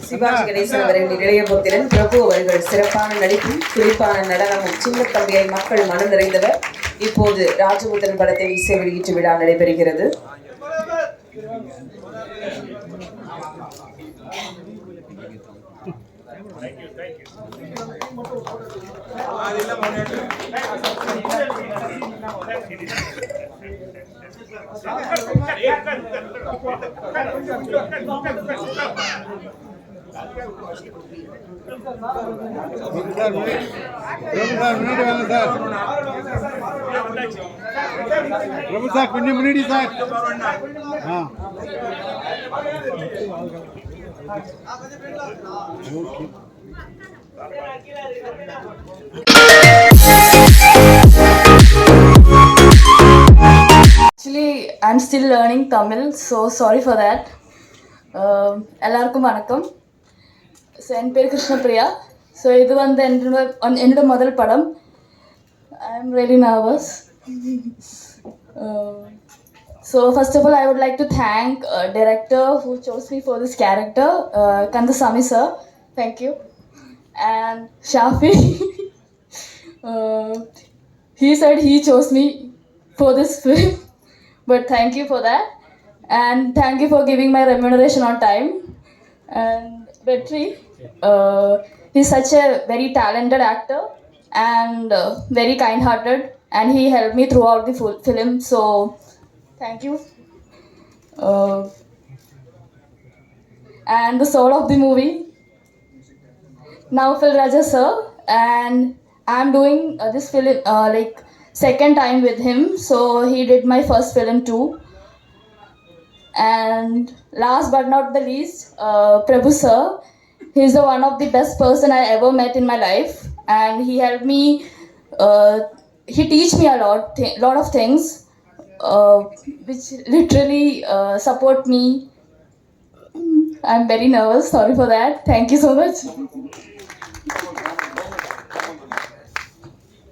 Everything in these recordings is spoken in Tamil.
சிவாஜி கணேசன் அவர்களின் இளையபுத்திரன் பிரபு அவர்கள் சிறப்பான நடிப்பும் குறிப்பான நடனமும் சின்ன தம்பியை மக்கள் மனம் நிறைந்தவர். இப்போது ராஜபுத்திரன் படத்தை இசை வெளியீட்டு விழா நடைபெறுகிறது. பிரபு சார் கொஞ்சம் முன்னாடி sir. Actually, I'm still learning Tamil, so sorry for that. எல்லாருக்கும் வணக்கம். ஸோ என் பேர் கிருஷ்ணபிரியா. ஸோ இது வந்து என்னோட முதல் படம். I am really nervous. So first of all, I would like to thank director who chose me for this character, Kandasamy sir. Thank you. And Shafi. He said he chose me for this film, but thank you for that. And thank you for giving my remuneration on time. And Vetri, he's such a very talented actor and very kind-hearted, and he helped me throughout the full film. So thank you. And the soul of the movie, Naufal Raja sir, and I'm doing this film like second time with him. So he did my first film too. And last but not the least, Prabhu sir. He's the one of the best person I ever met in my life, and he helped me. He teach me a lot of things, which literally support me. I'm very nervous. Sorry for that. Thank you so much.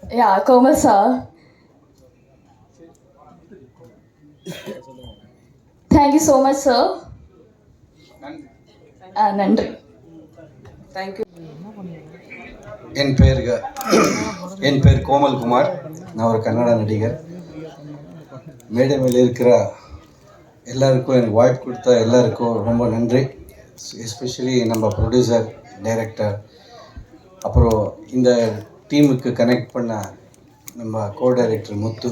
Yeah, Komal sir. Thank you so much, sir. Nandri. Thank you. என் பேர் கோமல் குமார். நான் ஒரு கன்னட நடிகர். மேடை மேலே இருக்கிற எல்லாருக்கும் எனக்கு வாய்ப்பு கொடுத்த எல்லாருக்கும் ரொம்ப நன்றி. எஸ்பெஷலி நம்ம ப்ரொடியூசர், டைரக்டர், அப்புறம் இந்த டீமுக்கு கனெக்ட் பண்ண நம்ம கோ டைரக்டர் முத்து.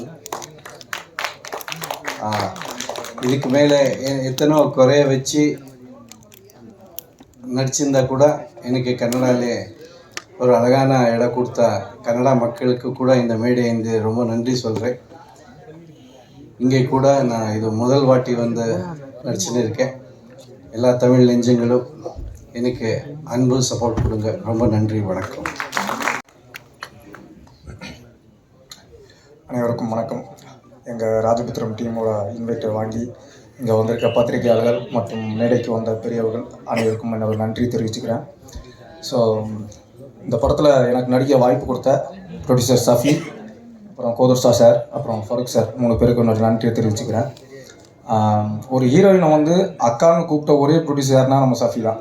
இதுக்கு மேலே எத்தனோ குறைய வச்சு நடிச்சிருந்தா கூட எனக்கு கன்னடாலே ஒரு அழகான இடம் கொடுத்த கன்னடா மக்களுக்கு கூட இந்த மேடை இந்த ரொம்ப நன்றி சொல்கிறேன். இங்கே கூட நான் இது முதல் வாட்டி வந்து நடிச்சுன்னு இருக்கேன். எல்லா தமிழ் நெஞ்சங்களும் எனக்கு அன்பு சப்போர்ட் கொடுங்க. ரொம்ப நன்றி, வணக்கம். அனைவருக்கும் வணக்கம். எங்கள் ராஜபுத்திரம் டீமோட இன்வைட்டை வாங்கி இங்கே வந்திருக்க பத்திரிகையாளர்கள் மற்றும் மேடைக்கு வந்த பெரியவர்கள் அனைவருக்கும் என்னோட நன்றி தெரிவிச்சுக்கிறேன். ஸோ இந்த படத்தில் எனக்கு நடிக்க வாய்ப்பு கொடுத்த ப்ரொடியூசர் சஃபி, அப்புறம் கோதுர்ஷா சார், அப்புறம் ஃபருக் சார், 3 பேருக்கு என்னோட நன்றியை தெரிவிச்சுக்கிறேன். ஒரு ஹீரோயினை வந்து அக்கான்னு கூப்பிட்ட ஒரே ப்ரொடியூசர் யாருன்னா நம்ம சஃபி தான்.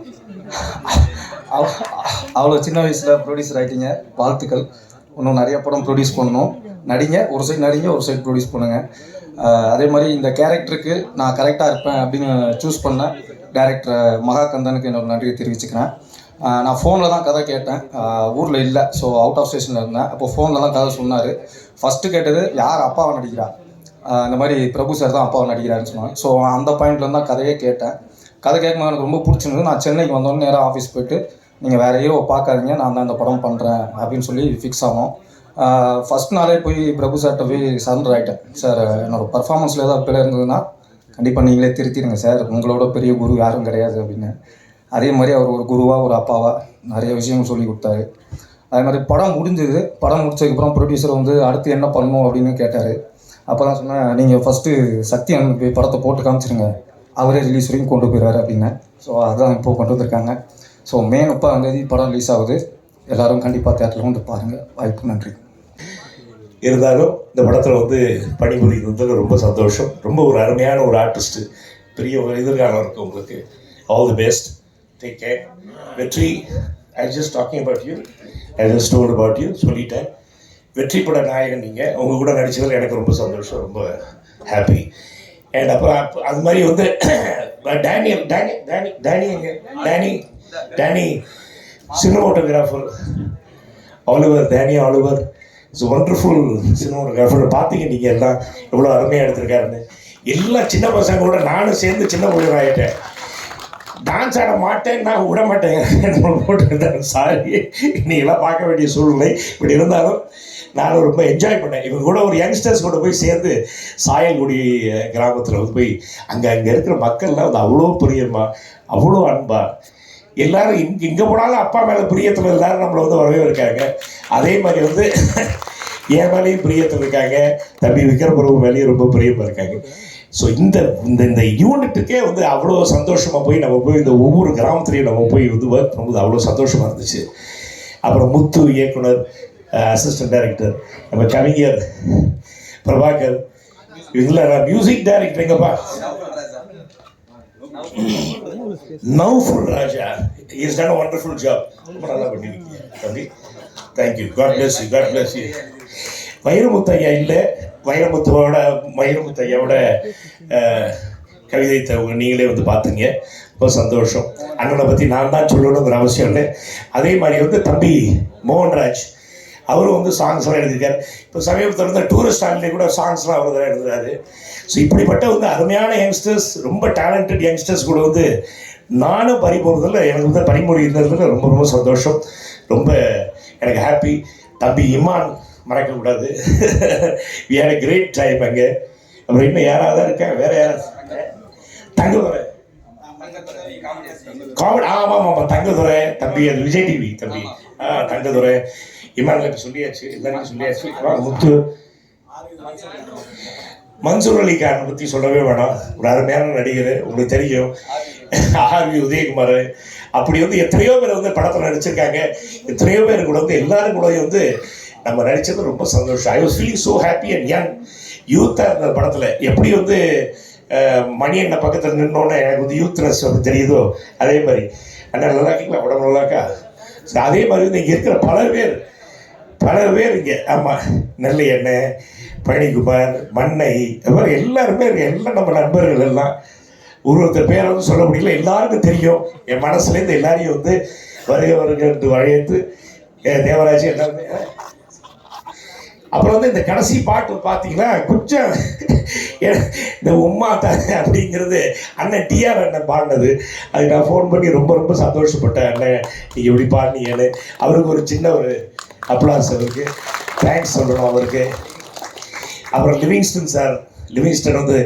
அவ்வளோ சின்ன வயசில் ப்ரொடியூசர் ஆகிட்டீங்க, வாழ்த்துக்கள். இன்னும் நிறைய படம் ப்ரொடியூஸ் பண்ணணும். நடிங்க, ஒரு சைடு நடிங்க, ஒரு சைடு ப்ரொடியூஸ் பண்ணுங்கள். அதே மாதிரி இந்த கேரக்டருக்கு நான் கரெக்டாக இருப்பேன் அப்படின்னு சூஸ் பண்ண டைரக்டர் மகாகந்தனுக்கு என்னோட நன்றியை தெரிவிச்சுக்கிறேன். நான் ஃபோனில் தான் கதை கேட்டேன், ஊரில் இல்லை. ஸோ அவுட் ஆஃப் ஸ்டேஷனில் இருந்தேன். அப்போ ஃபோனில் தான் கதை சொன்னார். ஃபஸ்ட்டு கேட்டது யார் அப்பாவை நடிக்கிறா, இந்த மாதிரி பிரபு சார் தான் அப்பாவை நடிக்கிறாருன்னு சொன்னாங்க. ஸோ அந்த பாயிண்ட்லேருந்து தான் கதையே கேட்டேன். கதை கேட்கும்போது எனக்கு ரொம்ப பிடிச்சிருந்தது. நான் சென்னைக்கு வந்தோடனே நேராக ஆஃபீஸ் போய்ட்டு நீங்கள் வேறு ஹீரோவை பார்க்காதீங்க, நான் தான் இந்த படம் பண்ணுறேன் அப்படின்னு சொல்லி ஃபிக்ஸ் ஆனோம். ஃபஸ்ட் நாளே போய் பிரபு சார்கிட்ட போய் சரண்டர் ஆகிட்டேன். சார், என்னோடய பர்ஃபார்மன்ஸில் ஏதாவது பிழை இருந்ததுன்னா கண்டிப்பாக நீங்களே திருத்திடுங்க சார், உங்களோட பெரிய குரு யாரும் கிடையாது அப்படின்னு. அதே மாதிரி அவர் ஒரு குருவாக, ஒரு அப்பாவாக நிறைய விஷயங்கள் சொல்லி கொடுத்தாரு. அதே மாதிரி படம் முடிஞ்சது. படம் முடிச்சதுக்கப்புறம் ப்ரொடியூசர் வந்து அடுத்து என்ன பண்ணணும் அப்படின்னு கேட்டார். அப்போ தான் சொன்னேன், நீங்கள் ஃபஸ்ட்டு சக்தியன் போய் படத்தை போட்டு காமிச்சிருங்க, அவரே ரிலீஸ் வரைக்கும் கொண்டு போயிடுவார் அப்படின்னேன். ஸோ அதுதான் இப்போது கொண்டு வந்திருக்காங்க. ஸோ மே 30 படம் ரிலீஸ் ஆகுது. எல்லோரும் கண்டிப்பாக தேட்டரில் வந்து பாருங்கள். வாய்ப்பு நன்றி. இருந்தாலும் இந்த படத்தில் வந்து பணிபுரிந்ததில் ரொம்ப சந்தோஷம். ரொம்ப ஒரு அருமையான ஒரு ஆர்டிஸ்ட்டு, பெரிய ஒரு எதிர்காலம் இருக்குது உங்களுக்கு. All the best, take care. Vetri, I just talking about you, I just told about you, சொல்லிட்டேன். வெற்றி பட நாயகன் நீங்கள், உங்கள் கூட நடித்ததில் எனக்கு ரொம்ப சந்தோஷம், ரொம்ப ஹாப்பி. அண்ட் அப்புறம் அது மாதிரி வந்து Danny cinematographer Oliver it's wonderful cinematographer. பார்த்தீங்க நீங்கள் எல்லாம் எவ்வளோ அருமையாக எடுத்திருக்காருன்னு. எல்லாம் சின்ன பசங்க கூட நானும் சேர்ந்து சின்ன பொண்ணு ஆகிட்டேன். டான்ஸ் ஆட மாட்டேன், நான் விட மாட்டேங்க போட்டுருந்தேன். சாரி, நீங்களாம் பார்க்க வேண்டிய சூழ்நிலை. இப்படி இருந்தாலும் நான் ரொம்ப என்ஜாய் பண்ணேன். இவங்க கூட ஒரு யங்ஸ்டர்ஸ் கூட போய் சேர்ந்து சாயல்குடி கிராமத்தில் வந்து போய் அங்கே இருக்கிற மக்கள்லாம் வந்து அவ்வளோ பிரியமா, அவ்வளோ அன்பா, எல்லாரும் இங்கே போனாலும் அப்பா மேலே பிரியத்தில் எல்லாரும் நம்மளை வந்து வரவே இருக்காங்க. அதே மாதிரி வந்து என் மேலேயும் பிரியத்தில் இருக்காங்க, தம்பி விக்ரமபுரம் மேலேயும் ரொம்ப பிரியமாக இருக்காங்க. ஸோ இந்த இந்த இந்த யூனிட்டுக்கே வந்து அவ்வளோ சந்தோஷமாக போய் நம்ம போய் இந்த ஒவ்வொரு கிராமத்துலேயும் நம்ம போய் வந்து ஒர்க் பண்ணும்போது அவ்வளோ சந்தோஷமாக இருந்துச்சு. அப்புறம் முத்து இயக்குனர், அசிஸ்டன்ட் டைரக்டர், நம்ம கவிஞர் பிரபாகர், இவங்கள மியூசிக் டைரக்டர் எங்கப்பா Naufal Raja, is done a wonderful job. ரொம்ப நல்லா பண்ணியிருக்கீங்க தம்பி, thank you, god bless you, god bless you. Vairamuthu ஐயா இல்லை, வைரமுத்து ஐயாவோட கவிதை நீங்களே வந்து பார்த்துங்க, ரொம்ப சந்தோஷம். அண்ணனை பற்றி நான் தான் சொல்லணுங்கிற அவசியம் இல்லை. அதே மாதிரி வந்து தம்பி மோகன்ராஜ், அவரும் வந்து சாங்ஸ்லாம் எழுதியிருக்காரு. இப்போ சமீபத்தில் வந்து டூரிஸ்ட் ஆன்லேயே கூட சாங்ஸ்லாம் அவர் தான் எழுதுறாரு. ஸோ இப்படிப்பட்ட வந்து அருமையான யங்ஸ்டர்ஸ், ரொம்ப டேலண்டட் யங்ஸ்டர்ஸ் கூட வந்து நானும் பறிபோகிறதில்ல, எனக்கு வந்து பறிமொழி இருந்ததில் ரொம்ப ரொம்ப சந்தோஷம், ரொம்ப எனக்கு ஹாப்பி. தம்பி இமான் மறக்கக்கூடாது, we had a great time அங்கே. அப்புறம் இன்னும் யாராவது இருக்கேன், வேற யாராவது தங்கதுரை காமெடி, ஆமாம் தங்கதுரை தம்பி, அது விஜய் டிவி தம்பி, தங்கதுரை, இமானுக்கு சொல்லியாச்சு, எல்லாருக்கும் சொல்லியாச்சு. முத்து, மன்சூர் அலி கான் பற்றி சொல்லவே வேணாம், ஒரு அருமையான நடிகர், உங்களுக்கு தெரியும். ஆர்வி உதயகுமார், அப்படி வந்து எத்தனையோ பேர் வந்து படத்தில் நடிச்சிருக்காங்க. எத்தனையோ பேர் கூட வந்து எல்லாரும் கூட வந்து நம்ம நடித்தது ரொம்ப சந்தோஷம். I was feeling so happy and young, யூத்தாக இருந்த படத்தில். எப்படி வந்து மணி என்ன பக்கத்தில் நின்னோன்னே எனக்கு வந்து யூத்னஸ் வந்து தெரியுதோ, அதே மாதிரி அண்ணா நல்லா இருக்கீங்களா, உடம்பு நல்லாக்கா. ஸோ அதே மாதிரி வந்து இங்கே இருக்கிற பல பேர் இங்கே, ஆமாம், நெல்லை அண்ணன், பழனிக்குமார், மண்ணை, அது மாதிரி எல்லாருமே எல்லாம் நம்ம நண்பர்கள் எல்லாம். ஒருத்தர் பேரை வந்து சொல்ல முடியல, எல்லாருக்கும் தெரியும். என் மனசுலேருந்து எல்லாரையும் வந்து வருகிறது வழைத்து தேவராஜ் எல்லாருமே. அப்புறம் வந்து இந்த கடைசி பாட்டு பார்த்தீங்கன்னா கொஞ்சம் இந்த உம்மா தாங்க அப்படிங்கிறது அண்ணன் டிஆர் அண்ணன் பாடினது. அது நான் ஃபோன் பண்ணி ரொம்ப ரொம்ப சந்தோஷப்பட்டேன், அண்ணன் நீங்கள் இப்படி பாடினீங்கன்னு. அவருக்கு ஒரு சின்ன ஒரு அப்ளாஸ், அவருக்கு தேங்க்ஸ் சொல்லணும் அவருக்கு. அப்புறம் லிவிங்ஸ்டன் சார், லிவிங்ஸ்டன் வந்து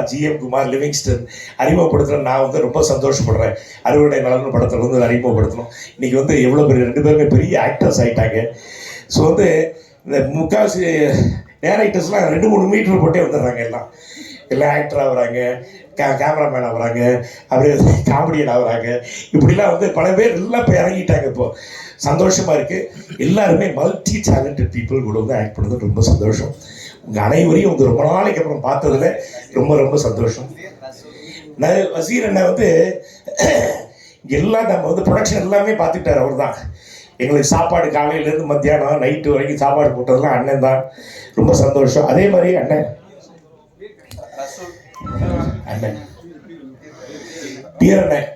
ஜிஎம் குமார் லிவிங்ஸ்டன் அறிமுகப்படுத்துகிறேன். நான் வந்து ரொம்ப சந்தோஷப்படுறேன். அறுவடை நலன் படத்தில் வந்து அறிமுகப்படுத்தணும். இன்றைக்கி வந்து எவ்வளோ பேர், 2 பேருமே பெரிய ஆக்டர்ஸ் ஆகிட்டாங்க. ஸோ வந்து இந்த முக்கால்வாசி டேரக்டர்ஸ்லாம் 2-3 மீட்டர் போட்டே வந்துடுறாங்க. எல்லாம் ஆக்டர் ஆகுறாங்க, கேமராமேன் ஆகுறாங்க, அப்படியே காமெடியன் ஆகுறாங்க. இப்படிலாம் வந்து பல பேர் எல்லாம் இப்போ இறங்கிட்டாங்க. இப்போது சந்தோஷமாக இருக்குது. எல்லாருமே மல்டி டேலண்டட் பீப்புள் கூட வந்து ஆக்ட் பண்ணது ரொம்ப சந்தோஷம். உங்கள் அனைவரையும் வந்து ரொம்ப நாளைக்கு அப்புறம் பார்த்ததில் ரொம்ப ரொம்ப சந்தோஷம். வசீர் அண்ணன் வந்து எல்லாம் நம்ம வந்து ப்ரொடக்ஷன் எல்லாமே பார்த்துக்கிட்டார். அவர் தான் எங்களுக்கு சாப்பாடு காலையிலேருந்து மத்தியானம் நைட்டு வரைக்கும் சாப்பாடு போட்டதெல்லாம் அண்ணன் தான். ரொம்ப சந்தோஷம். அதே மாதிரி அண்ணன்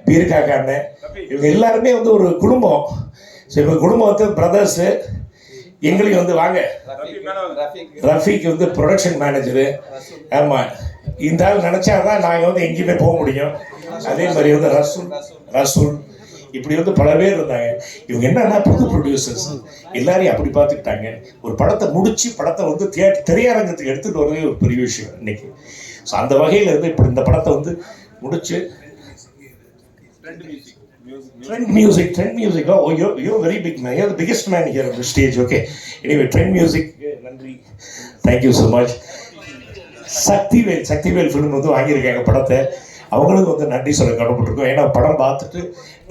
பீருக்காக்க அண்ணன், இவங்க எல்லாருமே வந்து ஒரு குடும்பம். ஸோ இவங்க குடும்பம் வந்து பிரதர்ஸு. எங்களுக்கு வந்து வாங்க, ரஃபீக் வந்து ப்ரொடக்ஷன் மேனேஜரு. ஆமாம், இந்த ஆள் நினச்சாதான் நாங்கள் வந்து எங்கேயுமே போக முடியும். அதே மாதிரி வந்து ரசூல் இப்படி வந்து பல பேர் இருந்தாங்க. இவங்க என்னன்னா புது ப்ரொடியூசர்ஸ் எல்லாரையும் அப்படி பார்த்துக்கிட்டாங்க. ஒரு படத்தை முடித்து படத்தை வந்து திரையரங்கத்துக்கு எடுத்துகிட்டு வரதே ஒரு பெரிய விஷயம் இன்னைக்கு. ஸோ அந்த வகையில் இருந்து இப்போ இந்த படத்தை வந்து முடிச்சு Trend music. Oh, you're very big man. You're the biggest man here on the stage. Okay. Anyway, Trend Music. நன்றி. Thank you so much. Sakthivel film வந்து வாங்கியிருக்காங்க படத்தை. அவங்களுக்கு வந்து நன்றி சொல்ல கடமைப்பட்டிருக்கோம். ஏன்னா படம் பார்த்துட்டு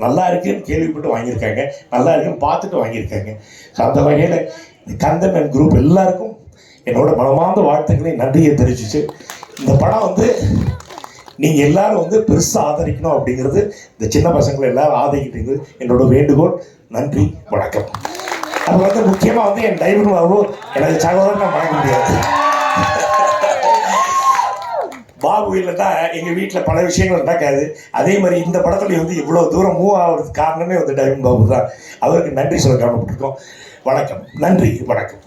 நல்லா இருக்குன்னு கேள்விப்பட்டு வாங்கியிருக்காங்க, நல்லா இருக்குன்னு பார்த்துட்டு வாங்கியிருக்காங்க. ஸோ அந்த வகையில் கந்தன் அண்ட் குரூப் எல்லாருக்கும் என்னோட மனமார்ந்த வாழ்த்துக்களை நன்றியை தெரிவிச்சு, இந்த படம் வந்து நீங்கள் எல்லாரும் வந்து பெருசாக ஆதரிக்கணும் அப்படிங்கிறது இந்த சின்ன பசங்களை எல்லாரும் ஆதரிக்கிறது என்னோட வேண்டுகோள். நன்றி, வணக்கம். அது வந்து முக்கியமாக வந்து என் டைவர் பாபு எனது சகோதரன் நான் வணங்க முடியாது. பாபு இல்லைன்னா எங்கள் வீட்டில் பல விஷயங்கள் நடக்காது. அதே மாதிரி இந்த படத்துல வந்து இவ்வளோ தூரம் மூவ் ஆகிறதுக்கு காரணமே வந்து டைவர் பாபு தான். அவருக்கு நன்றி சொல்ல கடமைப்பட்டிருக்கோம். வணக்கம், நன்றி, வணக்கம்.